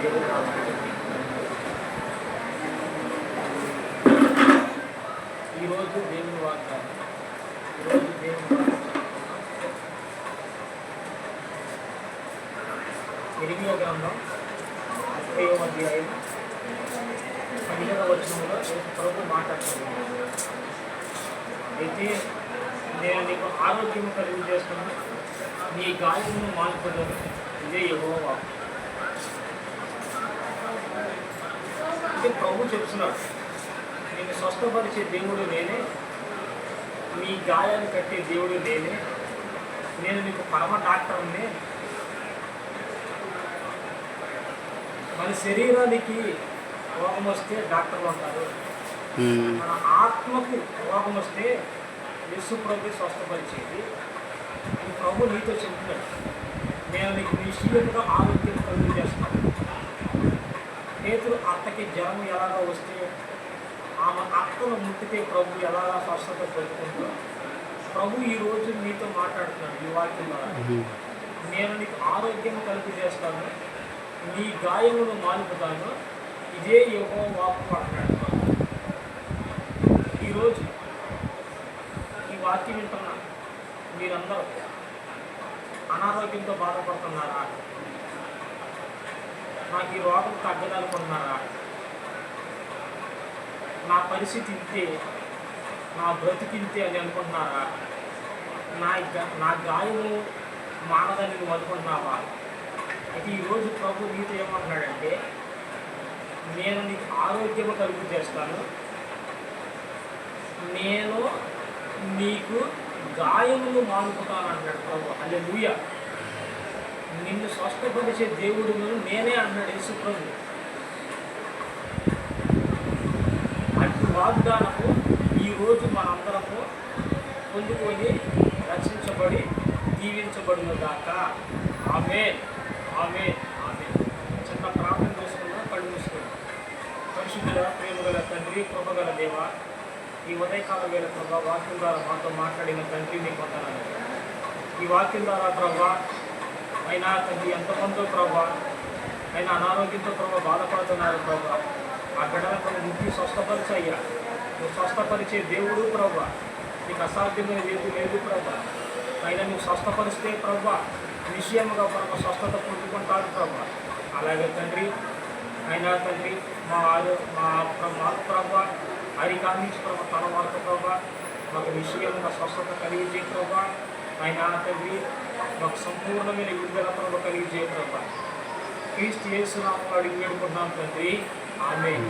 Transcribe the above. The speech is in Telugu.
దేవుడు ఈరోజు దేవుని వాగ్దానం. ఈరోజు దేవుని ఇరిమియా గ్రంథం 30వ అధ్యాయం 15వ వచనంలో ప్రభు మాట్లాడుతున్నాడు. అయితే నేను నీకు ఆరోగ్యం కలిగి చేస్తున్నాను, నీ గాయమును మాన్పుదను, ఇదే యెహోవా వాక్కు. అంటే ప్రభు చెప్తున్నాడు, నేను స్వస్థపరిచే దేవుడు నేనే, నీ గాయాలు కట్టే దేవుడు నేనే, నేను నీకు పరమ డాక్టర్నే. మన శరీరానికి రోగం వస్తే డాక్టర్లు ఉంటారు, మన ఆత్మకు రోగం వస్తే యేసు ప్రభు స్వస్థపరిచేది. ఈ ప్రభు నీతో చెబుతున్నాడు, నేను నీకు నిశ్చయముగా ఆరోగ్యం కలుగు చేస్తాను. పేతురు అత్తకి జ్వరం ఎలాగో వస్తే ఆమె అత్తను ముట్టితే ప్రభు ఎలాగా స్వస్థత పొందుకుంటూ ప్రభు ఈరోజు నీతో మాట్లాడుతున్నాడు ఈ వాక్యం ద్వారా. నేను నీకు ఆరోగ్యం కలుగు చేస్తాను, నీ గాయమును మానుపుతాను, ఇదే యెహోవా వాక్కు అంటున్నాడు. ఈరోజు ఈ వాక్యం వింటున్నా మీరందరూ అనారోగ్యంతో బాధపడుతున్నారా? నాకు ఈ రోగం తగ్గదనుకుంటున్నారా? నా పరిస్థితి ఇంతే, నా బ్రతికింతే అని అనుకుంటున్నారా? నా గాయము మానదని నువ్వు అనుకుంటున్నావా? అయితే ఈరోజు ప్రభు నీతో ఏమంటున్నాడంటే, నేను నీకు ఆరోగ్యము కలుగు చేస్తాను, నేను నీకు గాయములు మానుకుంటాను అంటున్నాడు ప్రభు. హల్లెలూయా. నిన్ను స్వస్థపరిచే దేవుడు నేనే అన్నాడు యేసు ప్రభు. అటు వాగ్దానము ఈరోజు మనందరము పొందుకొని రక్షించబడి దీవించబడిన దాకా. ఆమేన్, ఆమేన్, ఆమేన్. చిన్న ప్రార్థన చేసుకున్నాం, కళ్ళు మూసుకున్నాం. పరిశుద్ధుల ప్రేమగల తండ్రి, కృపగల దేవ, ఈ ఉదయకాల వేళ ప్రభా వాక్యం ద్వారా మాతో మాట్లాడిన తండ్రి నీకు వందనాలు. ఈ వాక్యం ద్వారా ప్రభా అయినా తండ్రి ఎంతమందో ప్రభా అయినా అనారోగ్యంతో ప్రభా బాధపడుతున్నారు ప్రభా. ఆ బిడ్డలకు ముక్తి స్వస్థపరిచయ్యా. నువ్వు స్వస్థపరిచే దేవుడు ప్రభా, నీకు అసాధ్యమైన ఏది లేదు ప్రభా. అయినా నువ్వు స్వస్థపరిస్తే ప్రభా నిశ్చయముగా ప్రభా స్వస్థత పొందుకుంటారు ప్రభా. అలాగే తండ్రి అయినా తండ్రి మాకు ప్రభా అరికాందించి ప్రభా తన వరకు ప్రభా మాకు నిశ్చయముగా స్వస్థత కలిగించే ప్రభా. అయినా తండ్రి మాకు సంపూర్ణమైన విడుదల ప్రభ కలిగించే ప్రభా. క్రీస్తు యేసు నామములో అడిగి వేడుకుంటున్నాం తండ్రి. ఆమేన్.